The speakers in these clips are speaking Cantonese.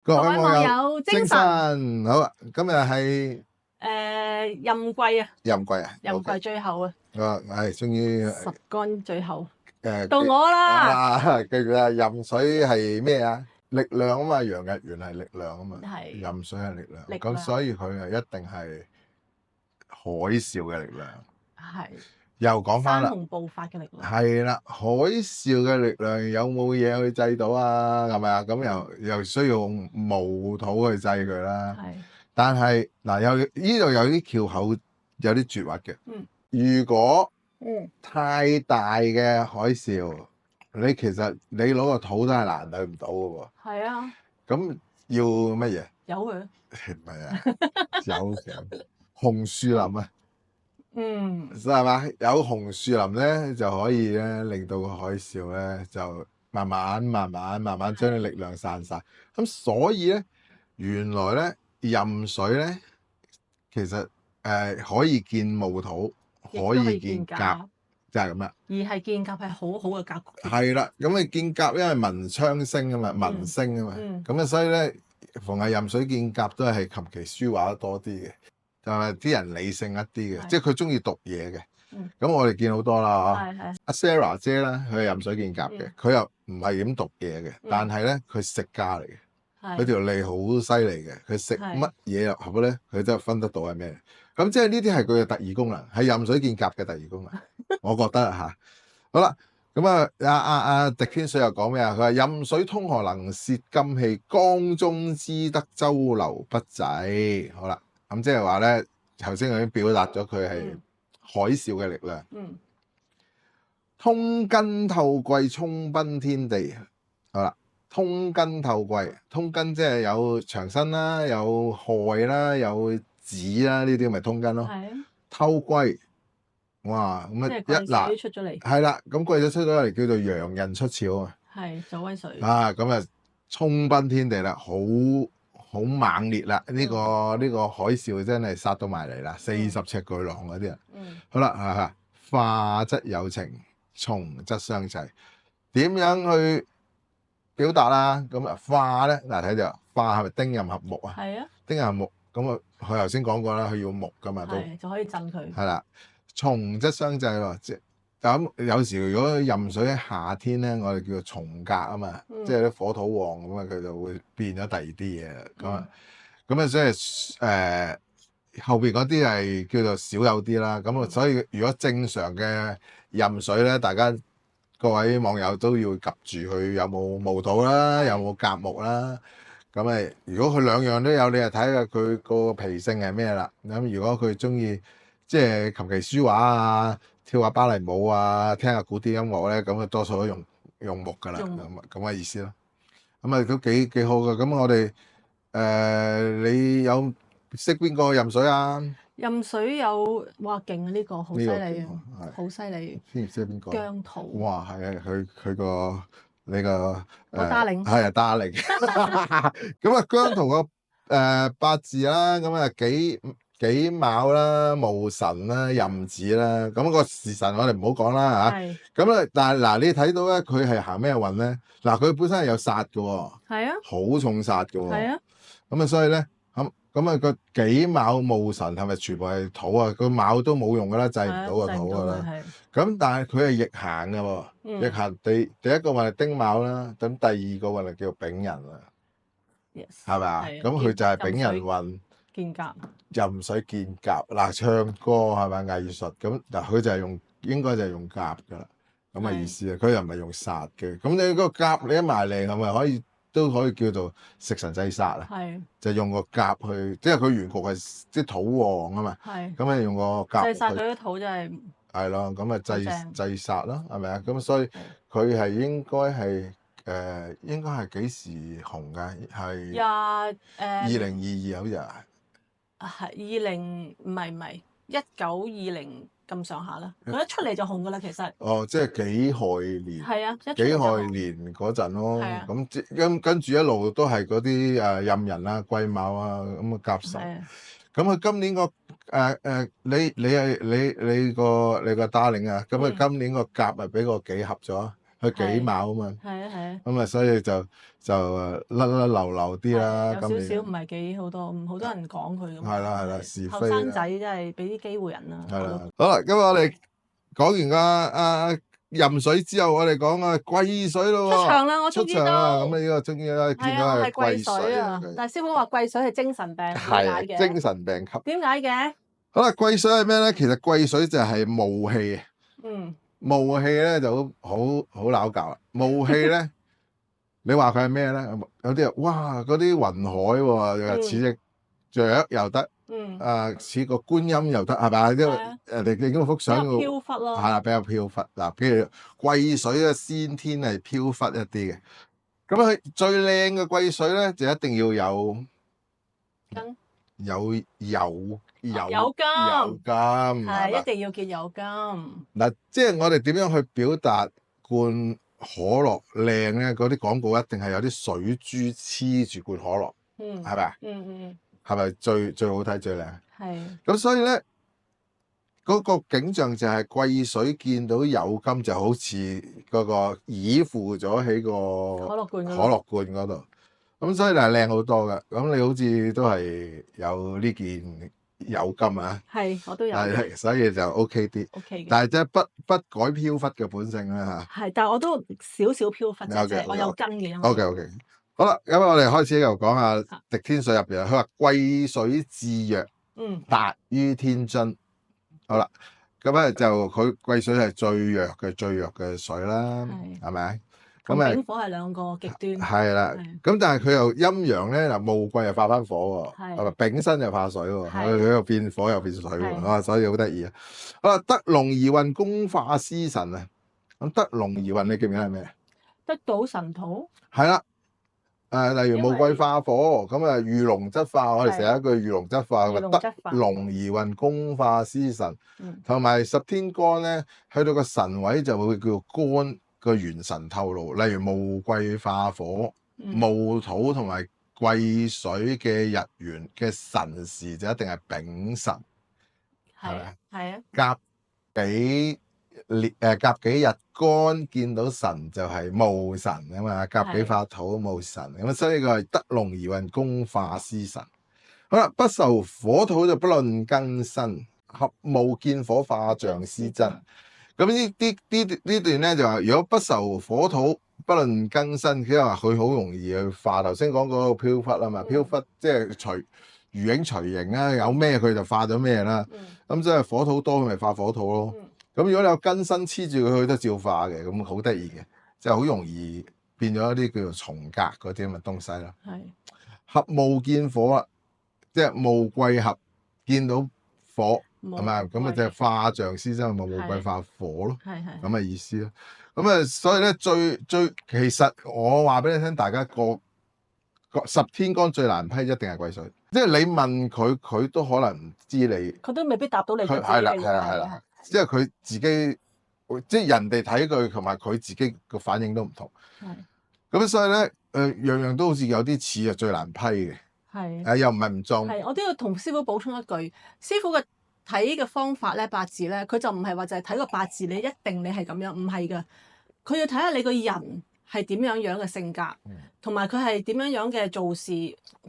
各位網友精神好啊！今日係任季啊，任季啊，任季最後啊，係終於十乾最後誒到我啦。記住啦，任水係咩啊？力量啊嘛，陽日元係力量啊嘛，係任水係力量，力量咁所以佢係一定係海嘯嘅力量。係又講翻啦，山洪暴發嘅力量係啦，海嘯嘅力量有冇嘢去制到啊？係咪啊？咁又需要用霧土去制佢啦。係，但係嗱，呢度有啲竅口，有啲絕核嘅。如果太大嘅海嘯，你其實你攞個土都係難對唔到嘅喎。係啊，咁要乜嘢？有佢唔係啊，有嘅紅樹林啊，係嘛？有紅樹林咧，就可以咧令到個海嘯咧就慢慢將啲力量散晒。咁所以咧，原來咧任水咧，其實可以見霧土，可以見甲，就係咁啦。而係見甲係好好嘅格局。係啦，咁你見甲因為文昌星啊嘛，文星啊嘛，咁所以咧逢係任水見甲都係琴棋書畫得多啲嘅，就係啲人理性一啲嘅，即係佢中意讀嘢嘅。咁我哋見好多啦嚇，阿 Sarah 姐咧，佢係任水見甲嘅，佢又唔係點讀嘢嘅，但係咧佢食家嚟嘅，佢條脷好犀利嘅，佢食乜嘢入口咧，佢都分得到係咩。咁即係呢啲係佢嘅特異功能，係任水見甲嘅特異功能，我覺得嚇。好啦，咁啊，狄天水又講咩啊？佢話任水通河能泄金氣，江中之德周流不滯。好啦，咁即係話咧，頭先我已經表達咗佢係海嘯嘅力量。通根透季，衝奔天地。好啦，通根透季，通根即係有長身啦，有害啦，有子啦，呢啲咪通根咯。透季。哇！咁水出咗嚟，係啦，咁季咗出咗嚟叫做陽人出潮啊！係走威水啊！咁啊，衝奔天地啦，好猛烈啦！呢個海嘯真係殺到埋嚟啦，40尺巨浪嗰啲啊！好啦，化則有情，從則相濟。點樣去表達啦？咁啊，化咧嗱，睇就化係咪丁壬合木啊？係啊，丁壬合木咁啊，佢頭先講過啦，佢要木噶嘛，都就可以震佢。係啦。從則相濟喎，即係咁有時如果任水喺夏天咧，我哋叫做從格啊嘛，即係啲火土旺咁啊，佢就會變咗第二啲嘢啦。咁啊，所以後邊嗰啲係叫做少有啲啦。咁啊，所以如果正常嘅任水咧，大家各位網友都要及住佢有冇霧土啦，有冇甲木啦。咁啊，如果佢兩樣都有，你就睇下佢個脾性係咩啦。咁如果佢中意即係琴棋書畫啊，跳下芭蕾舞啊，聽下古典音樂咧，咁啊多數都用木噶啦，咁嘅意思咯。咁啊都幾好噶。咁我哋你有識邊個任水啊？任水有哇勁啊！呢個好犀利啊，好犀利。知唔知邊個？姜濤。哇，係啊，佢個你個Darling 係啊 Darling。咁啊姜濤個八字啦，咁啊己卯啦、戊辰啦、壬子啦，咁個時辰我哋唔好講啦嚇。咁咧，但係嗱，你睇到咧，佢係行咩運咧？嗱，佢本身係有煞嘅喎，係啊，好重煞嘅喎，係啊。咁啊，所以咧，咁啊個己卯戊辰係咪全部係土啊？個卯都冇用噶啦，制唔到個土噶啦。咁但係佢係逆行嘅喎，逆行第一個運係丁卯啦，咁第二個運係叫丙寅啊，係咪啊？咁佢就係丙寅運。見甲，任水見甲嗱，唱歌係咪藝術咁嗱？佢就係應該就係用甲噶啦，咁嘅意思啊。佢又唔係用煞嘅。咁你嗰個甲你一埋嚟係咪都可以叫做食神制煞啊？係，就用個甲去，即係佢原局係即係土旺啊嘛。係，咁你用個甲制煞佢啲土真係係咯，咁啊制煞咯，係咪啊？咁所以佢係應該係幾時紅㗎？係2022好似啊。係20唔係1920咁上下啦，佢一出嚟就紅噶啦，其實。哦，即係己亥年。係啊，己亥年嗰陣咯。係啊。咁跟住一路都係嗰啲壬寅啊、癸卯啊咁嘅甲辰。係啊。咁佢今年個你個 Darling 啊，咁佢今年個甲咪俾個己合咗？佢己卯啊嘛。係啊係啊。咁啊，所以就甩流啲啦。有少少唔係幾好多人講佢咁。係啦，是非啦。後生仔真係俾啲機會人啦。係啦，好啦，今日我哋講完阿壬水之後，我哋講啊癸水咯喎。出場啦，我終於出場啦，咁啊呢個終於啦，見到係癸水啊！但係師傅話癸水係精神病，點解嘅？精神病級。點解嘅？好啦，癸水係咩咧？其實癸水就係霧氣。霧氣咧就好拗教啦。霧氣咧，你話佢係咩咧？有啲人哇，嗰啲雲海喎，又似隻雀又得。似個觀音又得係咪？因為你見到幅相飄忽咯，係啦，比較飄忽嗱。譬如癸水嘅先天係飄忽一啲嘅，咁佢最靚嘅癸水咧就一定要有金，係一定要見有金。嗱，即係我哋點樣去表達罐可樂靚咧？嗰啲廣告一定係有啲水珠黐住罐可樂，係咪啊？係咪最好睇最靚？係。咁所以咧，嗰個景象就係癸水見到有金，就好似嗰個倚附咗喺個可樂罐嗰度。咁所以就係靚好多㗎。咁你好似都係有呢件有金啊？係，我都有。係，所以就 OK 啲。OK 嘅。但係即係不改飄忽嘅本性啦嚇。係，但係我都少少飄忽啫，我有根嘅。OK。好啦，咁我哋開始又講下滴天髓入邊。佢話癸水至弱，達於天津。好啦，咁咧就佢癸水係最弱嘅水啦，係咪？咁啊，丙火係兩個極端。係啦，咁但係佢又陰陽咧，嗱戊癸又化翻火喎，係咪？丙申又化水喎，佢又變火又變水喎，所以好得意啊！好啦，得龍而運，攻化司神啊！咁得龍而運，你記唔記得係咩？得到神土。係啦。例如戊癸化火，咁啊遇龍則化，我哋成日一句遇龍則化，得龍而運，攻化司神，同埋十天干咧，去到個神位就會叫干個元神透露。例如戊癸化火，戊土同埋癸水嘅日元嘅辰時就一定係丙辰，係咪？係啊。甲己日干見到神就係戊辰啊嘛，甲己化土戊辰，咁所以佢係得龍而運，攻化司神。好啦，不受火土就不論庚申，合戊見火化象司真。咁呢段咧就話，如果不受火土不論庚申，即係話佢好容易去化。頭先講嗰個飄忽啊嘛，飄忽即係如影隨形啊，有咩佢就化咗咩啦。咁即係火土多，佢咪化火土咯。咁如果你有庚申黐住佢，都照化嘅，咁好得意嘅，即係好容易變咗一啲叫做重格嗰啲咁嘅東西啦。係合戊見火啦，即係戊癸合見到火，係咪？咁啊就係化象司真，咪戊癸化火咯。係咁嘅意思咯。咁啊，所以咧最其實我話俾你聽，大家個十天干最難批一定係癸水，即係你問佢，佢都可能唔知你，佢都未必答到你。係啦。即係佢自己，即係人哋睇佢同埋佢自己個反應都唔同。咁所以咧，樣樣都好似有啲似啊，最難批嘅。又唔係唔中。我都要同師傅補充一句，師傅嘅睇嘅方法咧，八字咧，佢就唔係話就係睇個八字，你一定你係咁樣，唔係㗎。佢要睇下你個人係點樣嘅性格，同埋佢係點樣嘅做事，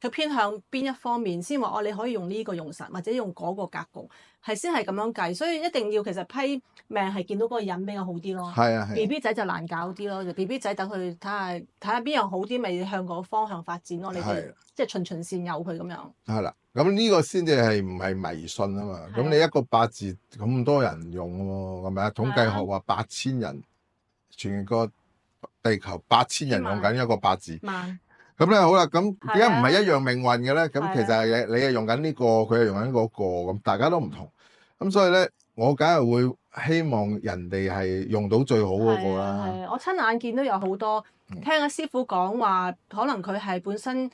佢偏向邊一方面先話你可以用呢個用神，或者用嗰個格局，係先係咁樣計。所以一定要其實批命係見到嗰個人比較好啲咯。BB 仔就難搞啲咯，就 BB 仔等佢睇下邊樣好啲，咪向嗰個方向發展咯。你哋即係循線誘佢咁樣。係啦，咁呢個先至係唔係迷信啊嘛？咁你一個八字咁多人用喎，係咪啊？統計學話8000人，全個地球8000人用緊一個八字，咁咧好啦，咁點解唔係一樣命運嘅咧？咁其實係你係用緊呢個，佢係用緊嗰個，咁大家都唔同，咁所以咧，我梗係會希望人哋係用到最好嗰個啦。係，我親眼見到有好多，聽阿師傅講話，可能佢係本身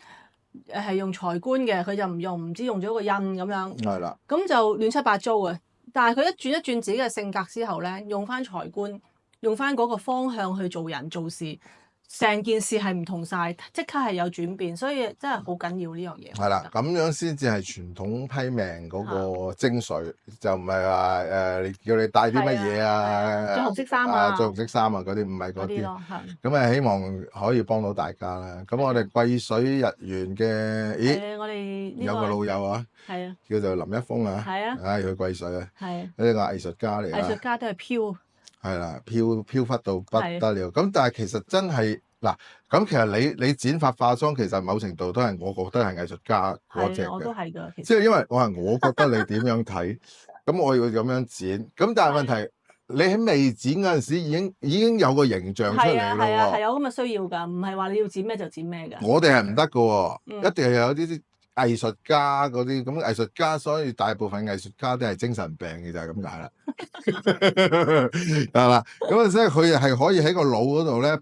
係用財官嘅，佢就唔用，唔知用咗個印咁樣。係啦。咁就亂七八糟嘅，但係佢一轉自己嘅性格之後咧，用翻財官。用翻嗰個方向去做人做事，成件事係唔同晒，即刻係有轉變，所以真係好緊要呢樣嘢。係啦，咁樣先至係傳統批命嗰個精髓，就唔係話叫你帶啲乜嘢啊，着紅色衫啊，着紅色衫啊嗰啲，唔係嗰啲咯，係。咁希望可以幫到大家啦。咁我哋貴水日元嘅，咦？我哋有個老友啊，係啊，叫做林一峰啊，係啊，佢貴水啊，係呢個藝術家嚟，藝術家都係飄，係啦，飄忽到不得了。咁但係其實真係嗱，咁其實你剪髮化妝，其實某程度都係我覺得係藝術家嗰隻嘅。我都係㗎，即係因為我覺得你點樣睇，咁我要咁樣剪。咁但係問題，你喺未剪嗰陣時已經有個形象出嚟咯喎。係有咁嘅需要㗎，唔係話你要剪咩就剪咩㗎。我哋係唔得㗎喎，一定係有啲藝術家嗰啲咁藝術家，所以大部分藝術家都係精神病嘅，就係咁解啦。係嘛？咁啊，即係佢係可以喺個腦嗰度咧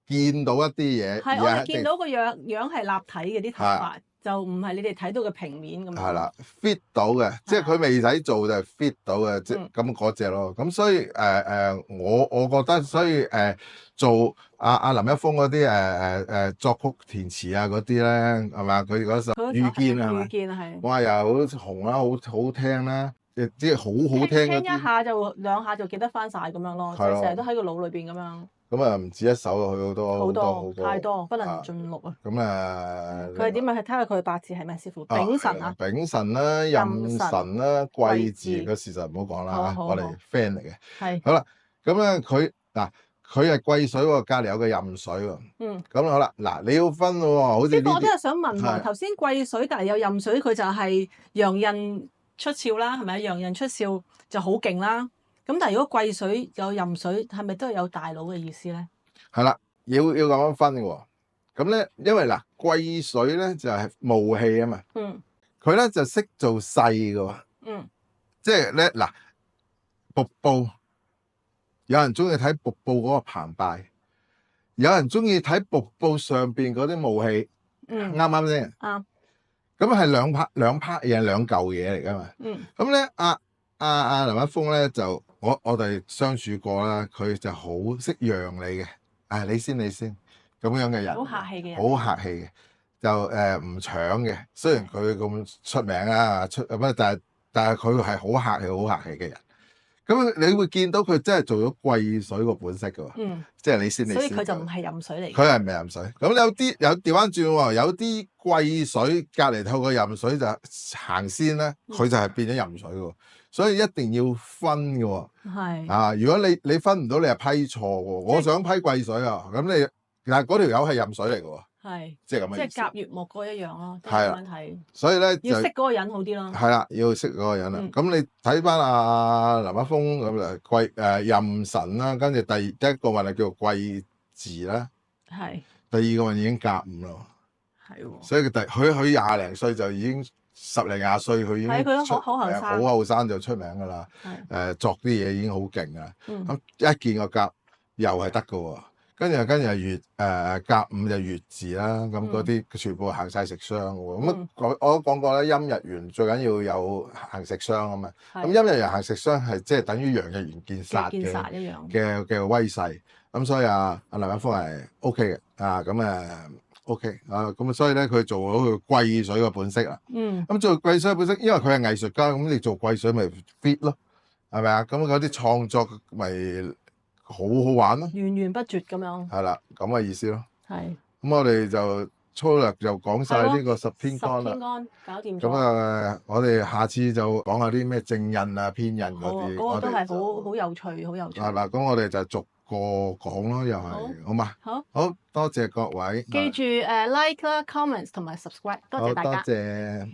見到一啲嘢。係，我哋見到個樣係立體嘅啲頭髮，就唔係你哋睇到嘅平面咁樣。係啦 ，fit 到嘅，即係佢未使做就係 fit 到嘅，即係咁嗰隻咯。咁所以我覺得，所以做阿林一峰嗰啲作曲填詞啊嗰啲咧，係嘛？佢嗰首《遇見》係嘛？遇見係。哇！又好紅啦，好聽啦，即係好聽嗰啲。聽一下就兩下就記得翻晒咁樣咯，即係成日都喺個腦裏邊咁樣。咁啊，唔止一首啊，佢好多太多，不能盡錄啊。咁佢係點啊？係睇下佢八字係咩師傅？丙辰啊。丙辰啦，壬辰啦，癸巳個事實唔好講啦，我哋 friend 嚟嘅。係。好啦，咁咧佢係癸水喎，隔離有個壬水喎。咁好啦，嗱你要分喎，好似呢啲。我都係想問喎，頭先癸水隔離有壬水，佢就係陽刃出鞘啦，係咪？陽刃出鞘就好勁啦。咁但係如果癸水有壬水，係咪都係有大佬嘅意思咧？係啦，要咁樣分嘅喎。咁咧，因為嗱癸水咧就係霧氣啊嘛。佢咧就識做細嘅喎。即係咧嗱，瀑布有人中意睇瀑布嗰個澎湃，有人中意睇瀑布上邊嗰啲霧氣。啱啱先？啱。咁係兩 part 嘢，兩嚿嘢嚟㗎嘛。咁咧，阿林一峰咧就。我哋相處過啦，佢就好識讓你嘅，你先咁樣嘅人，好客氣嘅人，好客氣嘅，就唔搶嘅。雖然佢咁出名啦，但係佢係好客氣嘅人。咁你會見到佢真係做咗癸水個本色嘅喎，即係你先。所以佢就唔係壬水嚟。佢係唔係壬水？咁有調翻轉喎，有啲癸水隔離透過壬水就行先咧，佢就係變咗壬水喎。所以一定要分嘅喎，如果你分唔到，你係批錯喎。我想批癸水啊，咁你但係嗰條友係壬水嚟嘅喎，即係咁嘅意思。即係甲乙木嗰一樣咯，都係咁樣睇。所以咧要識嗰個人好啲咯。係啦，要識嗰個人啦。咁你睇翻阿林一峰咁壬辰啦，跟住第一個運係叫做癸巳啦，係。第二個運已經甲午咯，係喎。所以佢廿零歲就已經。10零20歲佢已經好後生就出名㗎啦，作啲嘢已經好勁㗎啦。咁一見個甲又係得㗎喎，跟住係甲午就月字啦，咁嗰啲全部行晒食傷喎。咁我都講過咧，陰日元最緊要有行食傷啊嘛。咁陰日元行食傷係即係等於陽日元見殺嘅威勢。咁所以林一峰係 OK 嘅咁OK 咁所以咧佢做到佢癸水嘅本色啦。咁做癸水嘅本色，因為佢係藝術家，咁你做癸水咪 fit 咯，係咪啊？咁嗰啲創作咪好好玩咯，源源不絕咁樣。係啦，咁嘅意思咯。係。咁我哋就粗略就講晒呢個十天干啦。十天干搞掂咗。咁我哋下次就講下啲咩正印啊、偏印嗰啲。嗰個都係好有趣，好有趣。嗱，咁我哋就逐個講咯，又係好嘛？好多謝各位，記住like 啦、comments 同埋 subscribe，多謝大家。多謝。